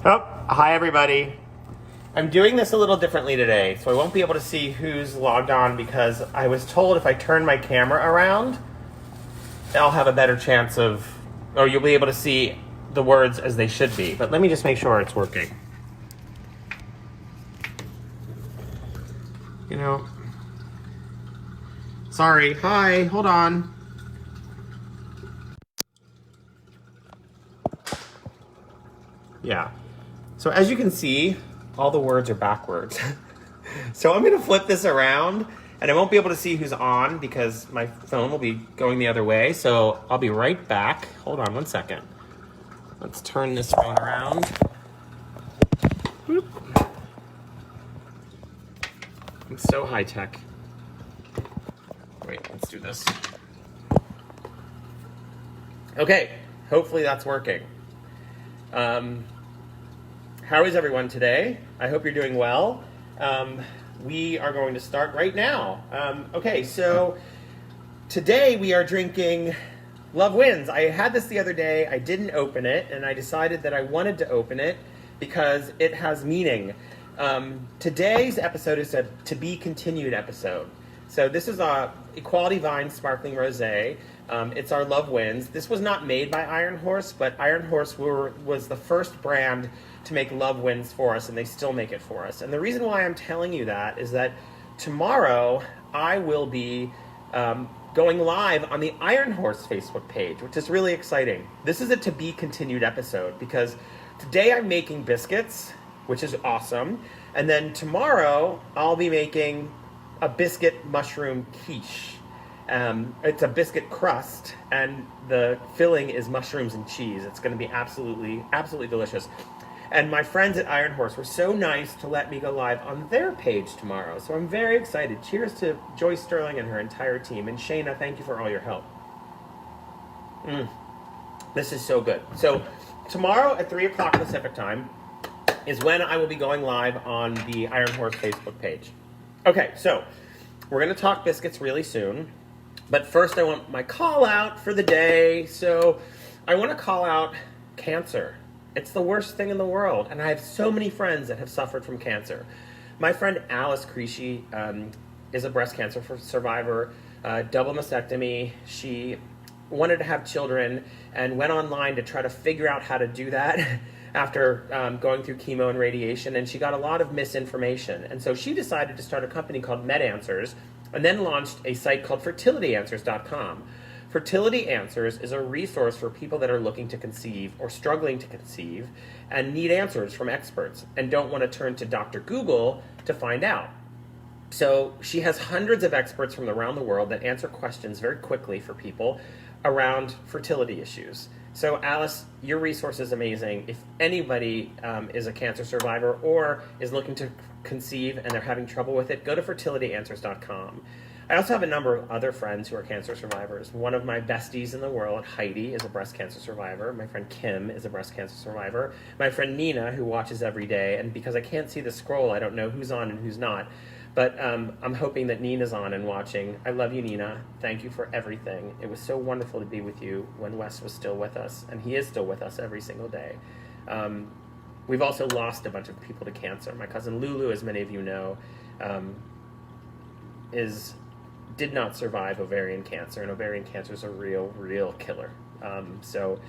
Oh, hi everybody. I'm doing this a little differently today, so I won't be able to see who's logged on because I was told if I turn my camera around, I'll have a better chance of, or you'll be able to see the words as they should be. But let me just make sure it's working. You know, sorry, hi, hold on. Yeah. So as you can see, all the words are backwards. So I'm going to flip this around, and I won't be able to see who's on because my phone will be going the other way. So I'll be right back. Hold on one second. Let's turn this phone around. Whoop. I'm so high tech. Wait, let's do this. Okay, hopefully that's working. How is everyone today? I hope you're doing well. We are going to start right now. Okay, so today we are drinking Love Wins. I had this the other day. I didn't open it, and I decided that I wanted to open it because it has meaning. Today's episode is a to be continued episode. So this is a Equality Vine Sparkling Rosé. It's our Love Wins. This was not made by Iron Horse, but Iron Horse was the first brand to make Love Wins for us, and they still make it for us. And the reason why I'm telling you that is that tomorrow I will be going live on the Iron Horse Facebook page, which is really exciting. This is a to be continued episode because today I'm making biscuits, which is awesome. And then tomorrow I'll be making a biscuit mushroom quiche. It's a biscuit crust, and the filling is mushrooms and cheese. It's going to be absolutely delicious. And my friends at Iron Horse were so nice to let me go live on their page tomorrow. So I'm very excited. Cheers to Joyce Sterling and her entire team. And Shayna, thank you for all your help. This is so good. So tomorrow at 3 o'clock Pacific time is when I will be going live on the Iron Horse Facebook page. Okay, so we're going to talk biscuits really soon. But first I want my call out for the day. So I want to call out cancer. It's the worst thing in the world, and I have so many friends that have suffered from cancer. My friend Alice Creasy is a breast cancer survivor, double mastectomy. She wanted to have children and went online to try to figure out how to do that after going through chemo and radiation, and she got a lot of misinformation. And so she decided to start a company called MedAnswers and then launched a site called fertilityanswers.com. Fertility Answers is a resource for people that are looking to conceive or struggling to conceive and need answers from experts and don't want to turn to Dr. Google to find out. So she has hundreds of experts from around the world that answer questions very quickly for people around fertility issues. So Alice, your resource is amazing. If anybody is a cancer survivor or is looking to conceive and they're having trouble with it, go to fertilityanswers.com. I also have a number of other friends who are cancer survivors. One of my besties in the world, Heidi, is a breast cancer survivor. My friend Kim is a breast cancer survivor. My friend Nina, who watches every day, and because I can't see the scroll, I don't know who's on and who's not. But I'm hoping that Nina's on and watching. I love you, Nina. Thank you for everything. It was so wonderful to be with you when Wes was still with us, and he is still with us every single day. We've also lost a bunch of people to cancer. My cousin Lulu, as many of you know, did not survive ovarian cancer, and ovarian cancer is a real killer. So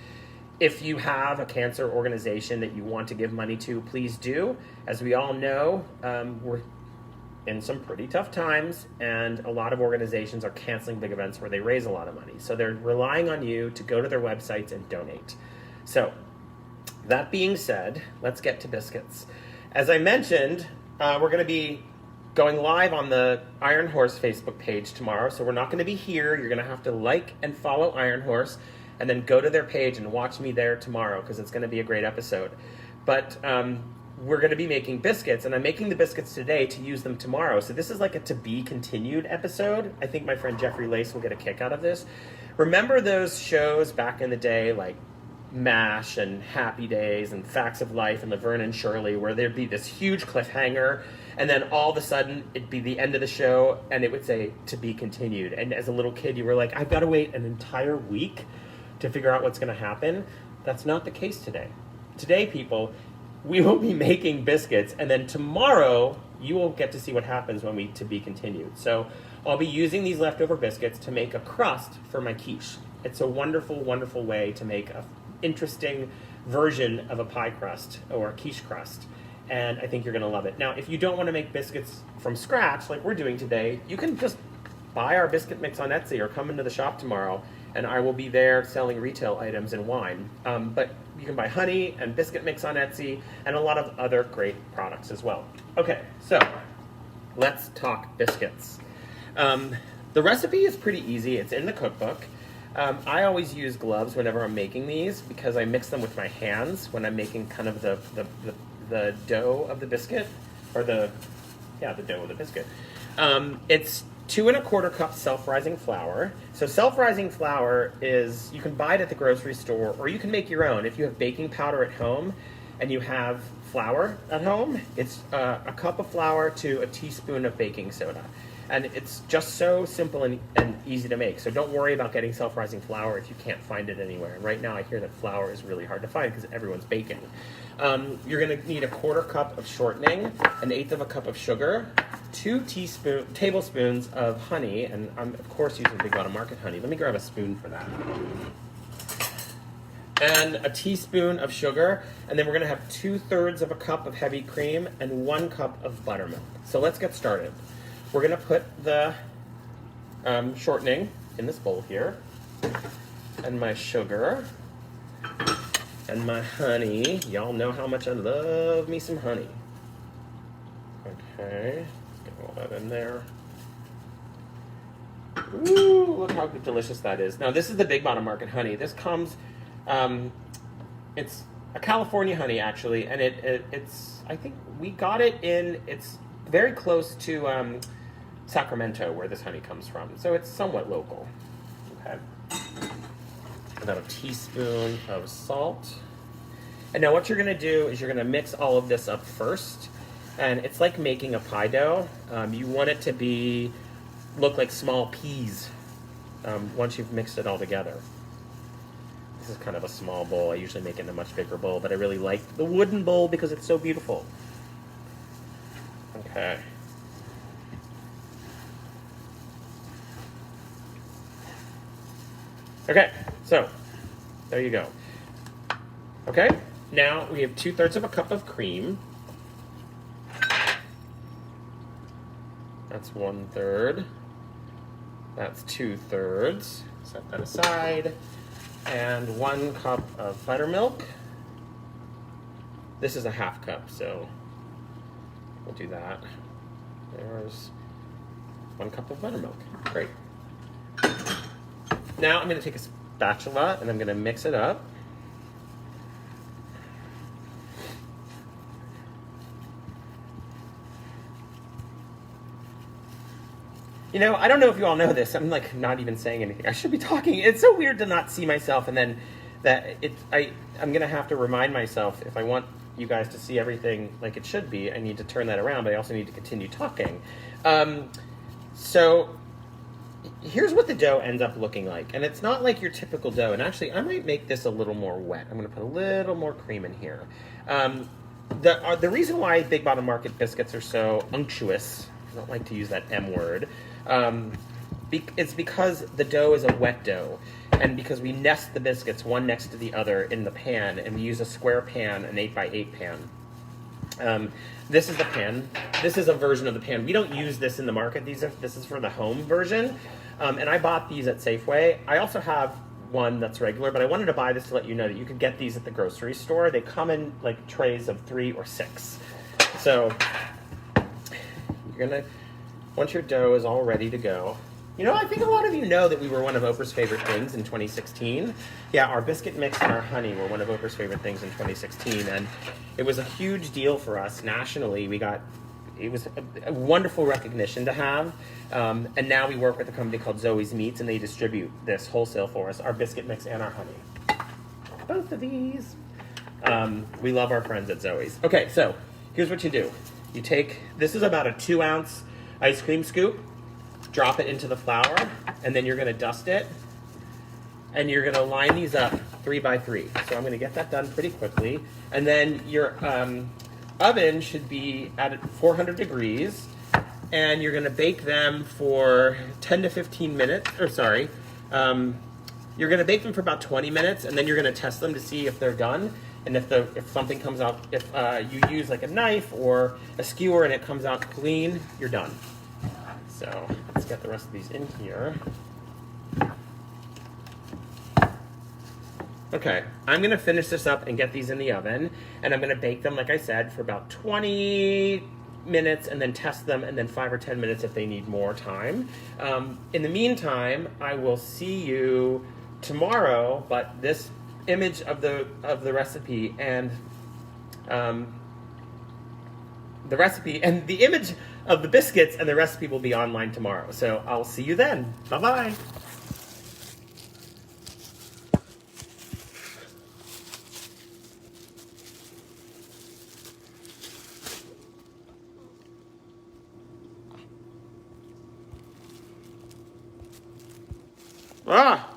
if you have a cancer organization that you want to give money to, please do. As we all know, we're in some pretty tough times, and a lot of organizations are canceling big events where they raise a lot of money. So they're relying on you to go to their websites and donate. So that being said, let's get to biscuits. As I mentioned, we're going to be going live on the Iron Horse Facebook page tomorrow, so we're not going to be here. You're going to have to like and follow Iron Horse, and then go to their page and watch me there tomorrow, because it's going to be a great episode. But we're going to be making biscuits, and I'm making the biscuits today to use them tomorrow. So this is like a to be continued episode. I think my friend Jeffrey Lace will get a kick out of this. Remember those shows back in the day, like MASH and Happy Days and Facts of Life and Laverne and Shirley, where there'd be this huge cliffhanger, and then all of a sudden it'd be the end of the show and it would say to be continued. And as a little kid, you were like, I've got to wait an entire week to figure out what's going to happen. That's not the case today. Today, people, we will be making biscuits, and then tomorrow you will get to see what happens when we to be continued. So I'll be using these leftover biscuits to make a crust for my quiche. It's a wonderful, wonderful way to make an interesting version of a pie crust or a quiche crust. And I think you're going to love it. Now, if you don't want to make biscuits from scratch like we're doing today, you can just buy our biscuit mix on Etsy or come into the shop tomorrow, and I will be there selling retail items and wine. But you can buy honey and biscuit mix on Etsy and a lot of other great products as well. Okay, so let's talk biscuits. The recipe is pretty easy. It's in the cookbook. I always use gloves whenever I'm making these because I mix them with my hands when I'm making kind of the dough of the biscuit, or the dough of the biscuit. It's 2 1/4 cups self-rising flour. So self-rising flour is, you can buy it at the grocery store or you can make your own. If you have baking powder at home and you have flour at home, it's a cup of flour to a teaspoon of baking soda. And it's just so simple and easy to make. So don't worry about getting self-rising flour if you can't find it anywhere. And right now I hear that flour is really hard to find because everyone's baking. You're gonna need a 1/4 cup of shortening, 1/8 cup of sugar, 2 tablespoons of honey, and I'm of course using Big Bottom Market honey. Let me grab a spoon for that. And a teaspoon of sugar, and then we're gonna have 2/3 cup of heavy cream and 1 cup of buttermilk. So let's get started. We're gonna put the shortening in this bowl here, and my sugar, and my honey. Y'all know how much I love me some honey. Okay, let's get all that in there. Ooh, look how delicious that is. Now this is the Big Bottom Market honey. This comes, it's a California honey actually, and it's, I think we got it in, it's very close to Sacramento where this honey comes from. So it's somewhat local. Okay. About a teaspoon of salt. And now what you're gonna do is you're gonna mix all of this up first. And it's like making a pie dough. You want it to look like small peas once you've mixed it all together. This is kind of a small bowl. I usually make it in a much bigger bowl, but I really like the wooden bowl because it's so beautiful. Okay. Okay, so there you go. Okay, now we have 2/3 cup of cream. That's 1/3. That's 2/3. Set that aside. And 1 cup of buttermilk. This is a 1/2 cup, so we'll do that. There's 1 cup of buttermilk. Great. Now I'm going to take a spatula and I'm going to mix it up. You know, I don't know if you all know this. I'm like not even saying anything. I should be talking. It's so weird to not see myself, and then I'm going to have to remind myself, if I want you guys to see everything like it should be, I need to turn that around, but I also need to continue talking. So here's what the dough ends up looking like. And it's not like your typical dough. And actually, I might make this a little more wet. I'm going to put a little more cream in here. The reason why Big Bottom Market biscuits are so unctuous, I don't like to use that M word, it's because the dough is a wet dough. And because we nest the biscuits one next to the other in the pan, and we use a square pan, an 8x8 pan. This is the pan. This is a version of the pan. We don't use this in the market. This is for the home version. And I bought these at Safeway. I also have one that's regular, but I wanted to buy this to let you know that you could get these at the grocery store. They come in like trays of 3 or 6. So you're gonna, once your dough is all ready to go, you know, I think a lot of you know that we were one of Oprah's favorite things in 2016. Yeah, our biscuit mix and our honey were one of Oprah's favorite things in 2016, and it was a huge deal for us nationally. It was a wonderful recognition to have, and now we work with a company called Zoe's Meats, and they distribute this wholesale for us, our biscuit mix and our honey. Both of these. We love our friends at Zoe's. Okay, so here's what you do. You take, this is about a 2-ounce ice cream scoop, drop it into the flour, and then you're gonna dust it, and you're gonna line these up 3 by 3. So I'm going to get that done pretty quickly. And then your oven should be at 400 degrees. And you're going to bake them for 10 to 15 minutes. Or sorry, you're going to bake them for about 20 minutes. And then you're going to test them to see if they're done. And if something comes out, if you use like a knife or a skewer and it comes out clean, you're done. So let's get the rest of these in here. Okay, I'm gonna finish this up and get these in the oven, and I'm gonna bake them, like I said, for about 20 minutes and then test them, and then 5 or 10 minutes if they need more time. In the meantime, I will see you tomorrow, but this image of the recipe and the image of the biscuits and the recipe will be online tomorrow. So I'll see you then. Bye-bye. Ah!